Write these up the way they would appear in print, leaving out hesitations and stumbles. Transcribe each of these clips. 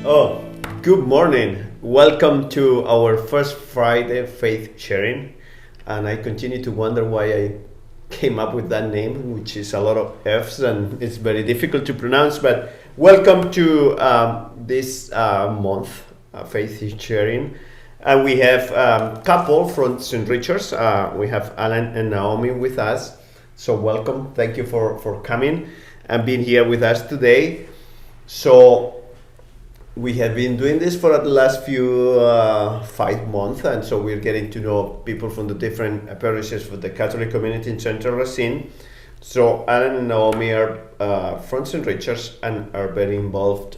Oh, good morning. Welcome to our first Friday faith sharing. And I continue to wonder why I came up with that name, which is a lot of F's and it's very difficult to pronounce. But welcome to this month faith sharing. And we have a couple from St. Richard's. We have Allan and Naiomi with us. So welcome. Thank you for coming and being here with us today. So we have been doing this for the last few 5 months, and so we're getting to know people from the different parishes for the Catholic community in Central Racine. So Allan and Naiomi are from St. Richard's and are very involved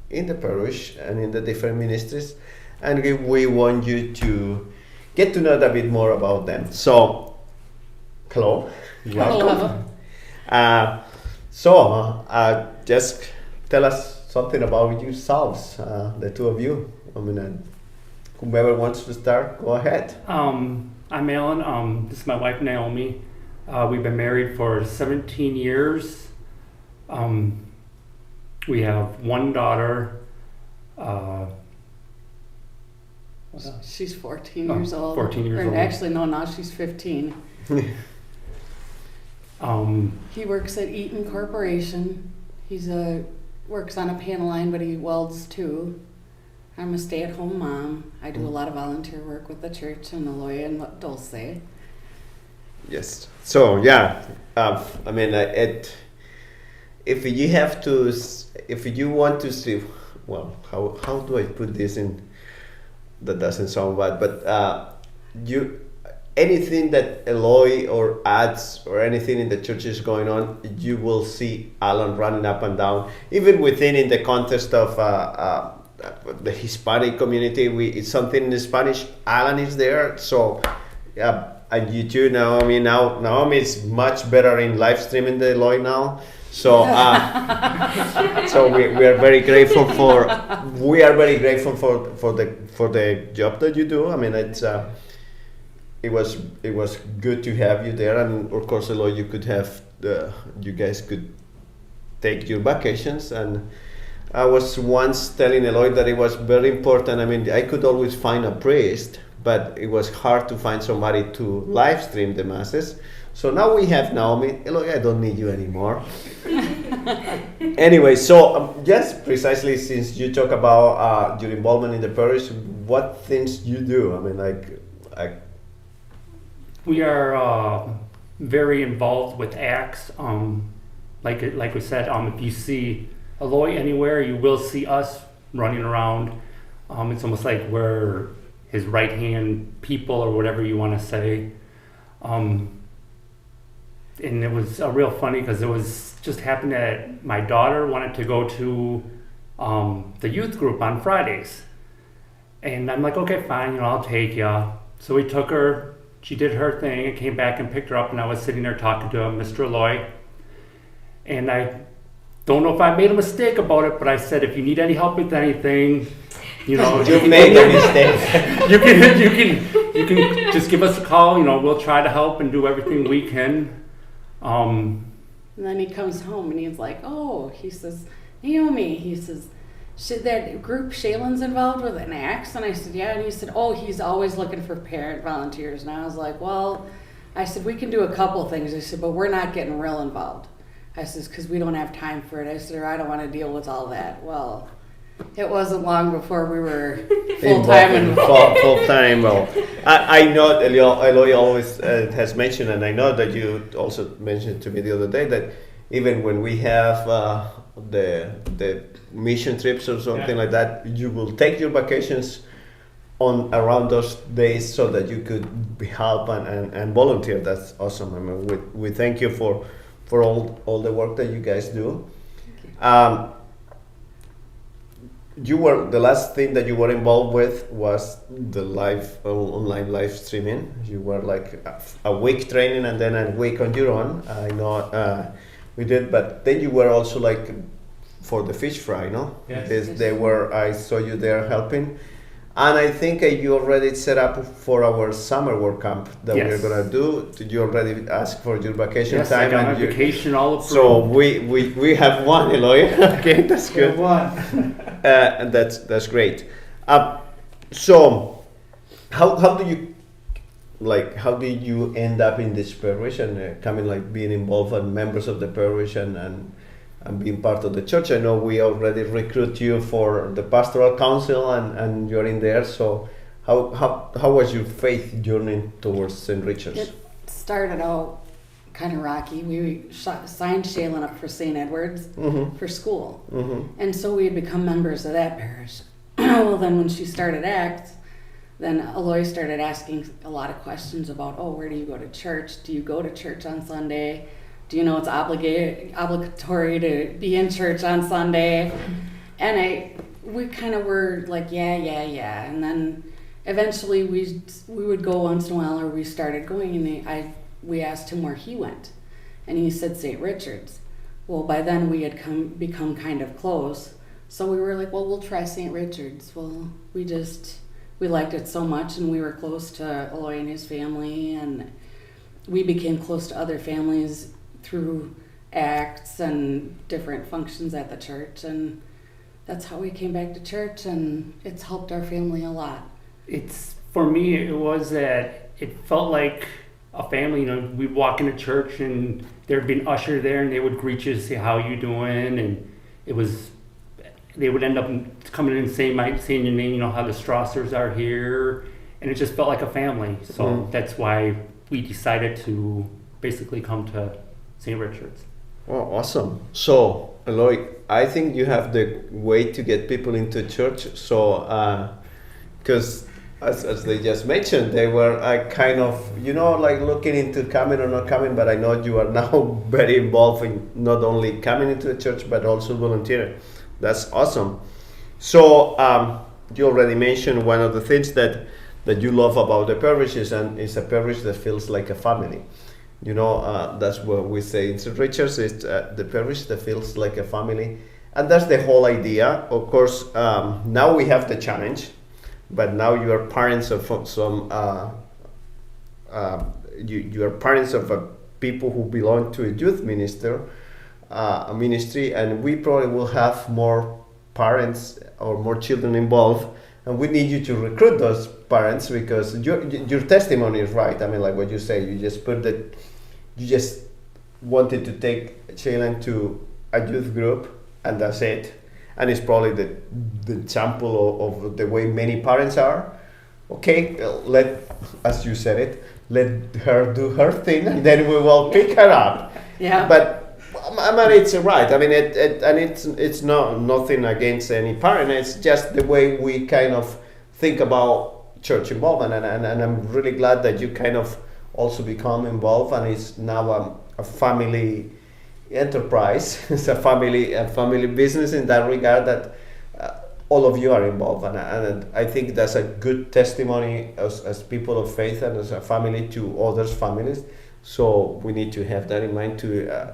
in the parish and in the different ministries, and we want you to get to know a bit more about them. So, hello, welcome. Just tell us something about yourselves, the two of you. I mean, whomever wants to start, go ahead. I'm Allan. This is my wife, Naiomi. We've been married for 17 years. We have one daughter. She's 14 years old. 14 years old. Actually, no, now she's 15. He works at Eaton Corporation. He's works on a panel line, but he welds too. I'm a stay-at-home mom. I do a lot of volunteer work with the church in Aloy and Dulce. Yes. So yeah, if you want to see, well, how do I put this in? That doesn't sound bad, but anything that Aloy or ads or anything in the church is going on, you will see Allan running up and down. Even within in the context of the Hispanic community, it's something in Spanish. Allan is there, so yeah. And you too, Naiomi. Now Naiomi is much better in live streaming than Aloy now. So so we are very grateful for the job that you do. I mean, it was good to have you there, and of course, Aloy, you guys could take your vacations. And I was once telling Aloy that it was very important. I mean, I could always find a priest, but it was hard to find somebody to live stream the masses. So now we have Naiomi. Aloy, I don't need you anymore. Anyway, so just precisely since you talk about your involvement in the parish, what things you do? I mean, We are very involved with acts. Like we said, if you see Aloy anywhere, you will see us running around. It's almost like we're his right-hand people, or whatever you want to say. And it was real funny because it was just happened that my daughter wanted to go to the youth group on Fridays. And I'm like, okay, fine, I'll take you. So we took her. She did her thing and came back and picked her up, and I was sitting there talking to Mr. Aloy. And I don't know if I made a mistake about it, but I said, if you need any help with anything, you made a mistake. you can just give us a call. We'll try to help and do everything we can. And then he comes home and he's like, he says, Naiomi, he says, that group Shaylin's involved with an axe? And I said, yeah. And he said, he's always looking for parent volunteers. And I was like, well, I said, we can do a couple things. I said, but we're not getting real involved. I said, because we don't have time for it. I said, or I don't want to deal with all that. Well, it wasn't long before we were full-time involved. Full-time, well, I know that Aloy always has mentioned, and I know that you also mentioned to me the other day, that even when we have the mission trips or something like that, you will take your vacations around those days so that you could help and volunteer. That's awesome. I mean, we thank you for all the work that you guys do. The last thing that you were involved with was the online live streaming. You were like a week training and then a week on your own. I know we did, but then you were also like for the fish fry, no? Yes. I saw you there helping. And I think you already set up for our summer work camp that Yes. we're gonna do. Did you already ask for your vacation Yes, time? I got my And you- vacation all approved. So we have one, Eloy. Okay, that's good. One. And that's great. So how do you how did you end up in this parish and coming being involved and members of the parish and being part of the church? I know we already recruit you for the pastoral council and you're in there. So how was your faith journey towards St. Richard's? It started out kind of rocky. We signed Shaylin up for St. Edward's for school. And so we had become members of that parish. Well, then when she started ACTS, then Eloy started asking a lot of questions about, where do you go to church? Do you go to church on Sunday? Do you know it's obligatory to be in church on Sunday? And we kind of were like, yeah. And then eventually we would go once in a while, or we started going, and we asked him where he went. And he said St. Richard's. Well, by then we had become kind of close. So we were like, well, we'll try St. Richard's. Well, we liked it so much, and we were close to Eloy and his family, and we became close to other families through acts and different functions at the church, and that's how we came back to church, and it's helped our family a lot. For me, it was that it felt like a family. We'd walk into church and there'd be an usher there, and they would greet you, say how you doing, and they would end up coming in and saying your name, how the Strassers are here, and it just felt like a family. So that's why we decided to basically come to St. Richard's. Oh, awesome. So, Eloy, I think you have the way to get people into church. So, because as they just mentioned, they were kind of, looking into coming or not coming, but I know you are now very involved in not only coming into the church, but also volunteering. That's awesome. So, you already mentioned one of the things that you love about the parish is a parish that feels like a family. That's what we say in St. Richard's. It's the parish that feels like a family, and that's the whole idea. Of course, now we have the challenge, but now you are parents of some. You are parents of people who belong to a youth ministry, and we probably will have more parents or more children involved. And we need you to recruit those parents, because your testimony is right. I mean, like what you say, you just wanted to take Shaylin to a youth group, and that's it. And it's probably the example of the way many parents are. Okay, as you said it, let her do her thing, and then we will pick her up. Yeah. But I mean, it's right. I mean, it's nothing against any parent. It's just the way we kind of think about church involvement, and I'm really glad that you kind of also become involved, and it's now a family enterprise. It's a family business in that regard, that all of you are involved, and I think that's a good testimony as people of faith and as a family to others' families. So we need to have that in mind to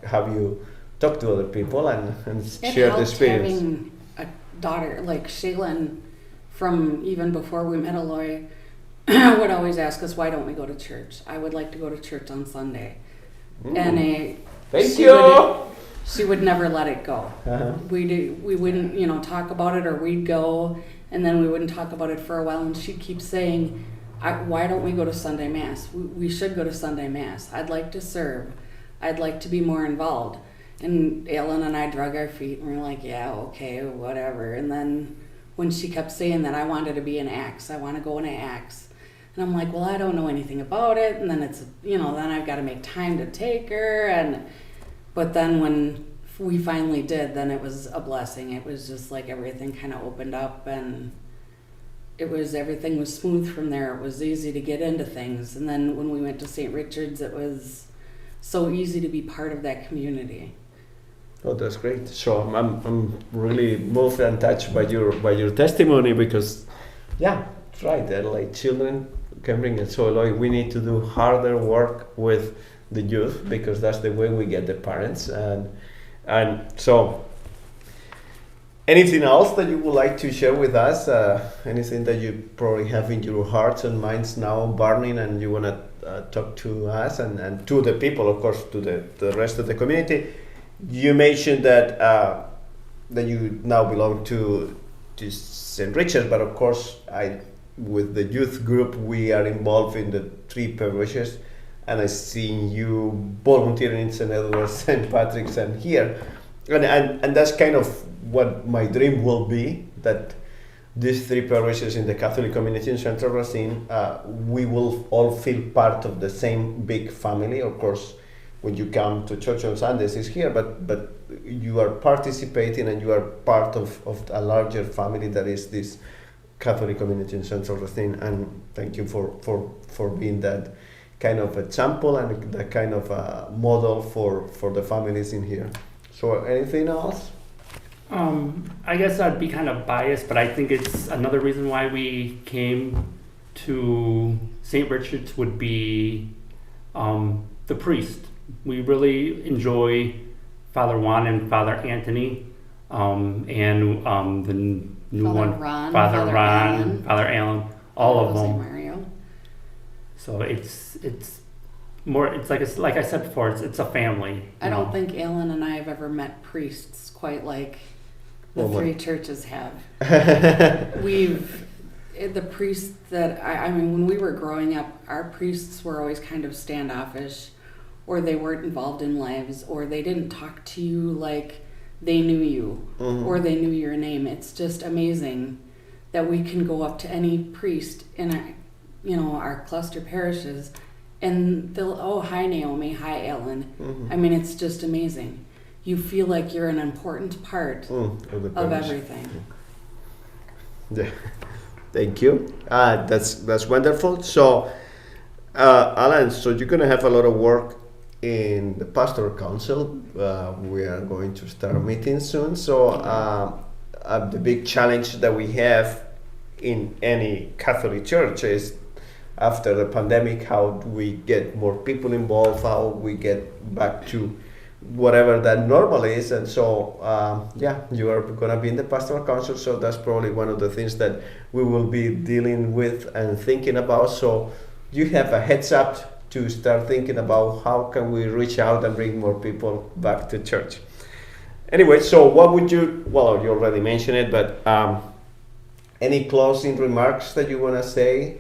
have you talk to other people and share the experience. Having a daughter like Shaylin, from even before we met Eloy, would always ask us, why don't we go to church? I would like to go to church on Sunday. And she would never let it go. Uh-huh. We wouldn't talk about it, or we'd go and then we wouldn't talk about it for a while, and she'd keep saying, why don't we go to Sunday Mass? We should go to Sunday Mass. I'd like to serve. I'd like to be more involved. And Allan and I drug our feet, and we're like, yeah, okay, whatever. And then when she kept saying that, I wanted to be in Acts. I want to go into Acts. And I'm like, well, I don't know anything about it. And then it's, then I've got to make time to take her. But then when we finally did, then it was a blessing. It was just like everything kind of opened up, and everything was smooth from there. It was easy to get into things. And then when we went to St. Richard's, it was so easy to be part of that community. Oh, that's great. So I'm really moved and touched by your testimony, because yeah, it's right. They're like children can bring it. So like we need to do harder work with the youth, because that's the way we get the parents, and so Anything else that you would like to share with us? Anything that you probably have in your hearts and minds now burning and you want to talk to us and to the people, of course, to the rest of the community? You mentioned that that you now belong to St. Richard's, but of course, with the youth group, we are involved in the 3 parishes, and I see you volunteering in St. Edward's, St. Patrick's, and here. And that's kind of what my dream will be, that these 3 parishes in the Catholic community in Central Racine, we will all feel part of the same big family. Of course, when you come to church on Sundays, it's here, but you are participating and you are part of a larger family that is this Catholic community in Central Racine. And thank you for being that kind of example and that kind of model for the families in here. So anything else? I guess I'd be kind of biased, but I think it's another reason why we came to St. Richard's would be the priest. We really enjoy Father Juan and Father Anthony, and the new Father one, Ron, Father Ron, Allan. Father Allan, all of Jose them. Mario. So it's more. It's like I said before. It's a family. I don't think Allan and I have ever met priests quite like the 3 churches have. The priests that I mean, when we were growing up, our priests were always kind of standoffish, or they weren't involved in lives, or they didn't talk to you like they knew you, or they knew your name. It's just amazing that we can go up to any priest in our cluster parishes, and they'll, oh, hi Naiomi, hi Allan. I mean, it's just amazing. You feel like you're an important part of everything. Yeah. Thank you. That's wonderful. So, Allan, so you're going to have a lot of work in the pastoral council. We are going to start meeting soon. So, the big challenge that we have in any Catholic church is, after the pandemic, how do we get more people involved, how we get back to whatever that normal is. And so you are going to be in the pastoral council, so that's probably one of the things that we will be dealing with and thinking about. So you have a heads up to start thinking about how can we reach out and bring more people back to church. Anyway, so what would you, well, you already mentioned it, but any closing remarks that you want to say,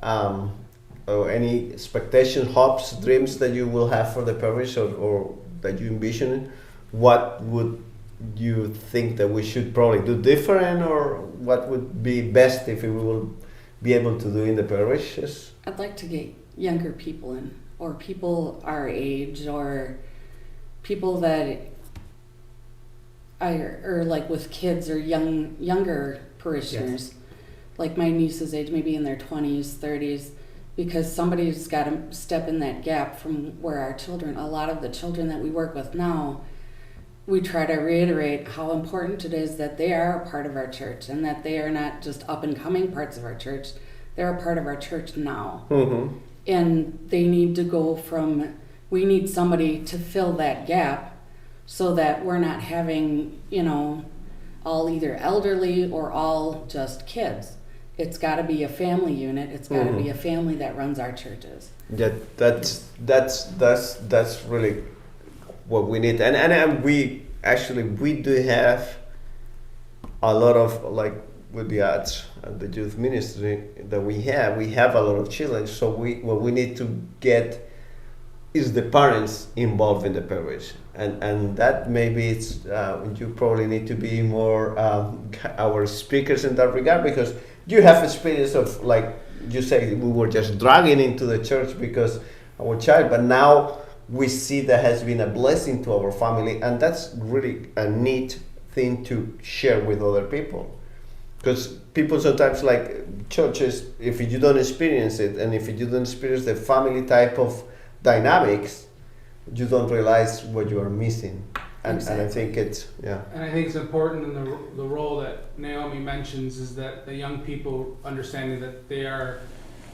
or any expectations, hopes, dreams that you will have for the parish, or that you envision? What would you think that we should probably do different, or what would be best if we will be able to do in the parishes? I'd like to get younger people in, or people our age, or people that are like with kids or younger parishioners. Yes. Like my niece's age, maybe in their 20s, 30s, because somebody's got to step in that gap from where our children, a lot of the children that we work with now, we try to reiterate how important it is that they are a part of our church, and that they are not just up and coming parts of our church, they're a part of our church now. Mm-hmm. And they need to go from, we need somebody to fill that gap so that we're not having, all either elderly or all just kids. It's got to be a family unit. It's got to be a family that runs our churches. Yeah, that's really what we need. And we do have a lot of, like with the arts and the youth ministry that we have a lot of children. So what we need to get is the parents involved in the parish, and that maybe it's you probably need to be more our speakers in that regard, because you have experience of, like you say, we were just dragging into the church because our child, but now we see that has been a blessing to our family, and that's really a neat thing to share with other people. Because people sometimes, like churches, if you don't experience it, and if you don't experience the family type of dynamics, you don't realize what you are missing. And I think it's, yeah. And I think it's important in the role that Naiomi mentions, is that the young people understanding that they are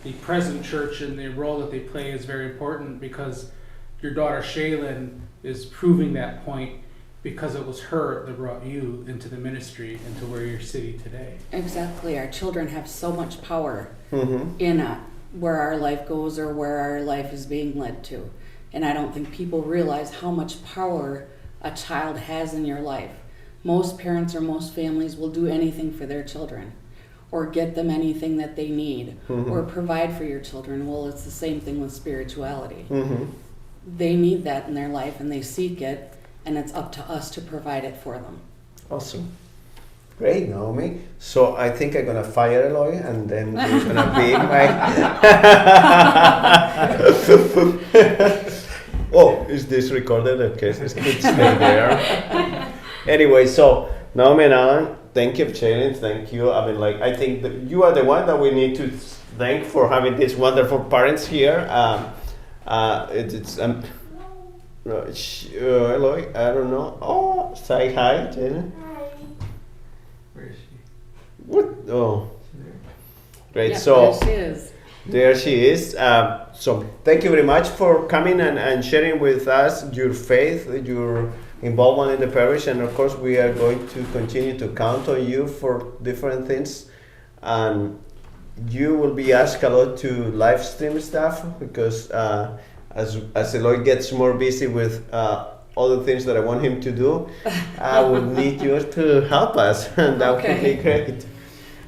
the present church, and the role that they play is very important, because your daughter Shaylin is proving that point because it was her that brought you into the ministry, into where you're sitting today. Exactly. Our children have so much power Mm-hmm. in where our life goes or where our life is being led to. And I don't think people realize how much power a child has in your life. Most parents or most families will do anything for their children or get them anything that they need or provide for your children. Well, it's the same thing with spirituality. Mm-hmm. They need that in their life and they seek it, and it's up to us to provide it for them. Awesome. Great, Naomi. So I think I'm gonna fire Eloy, and then he's gonna be my. Oh, is this recorded? Okay, so it's stay there. Anyway, so Naomi and Allan, thank you for sharing. Thank you. I mean, like, I think that you are the one that we need to thank for having these wonderful parents here. It's no, Eloy, I don't know. Oh, say hi, Jenna. Where is she? What? Oh, great. Yeah, So there she is. there she is. So thank you very much for coming and sharing with us your faith, your involvement in the parish, and of course we are going to continue to count on you for different things. And you will be asked a lot to live stream stuff because as Eloy gets more busy with all the things that I want him to do, I would need you to help us, and that would be great.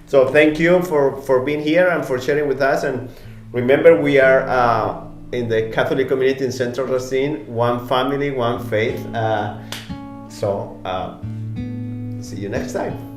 So thank you for being here and for sharing with us. And remember, we are in the Catholic community in Central Racine, one family, one faith. So see you next time.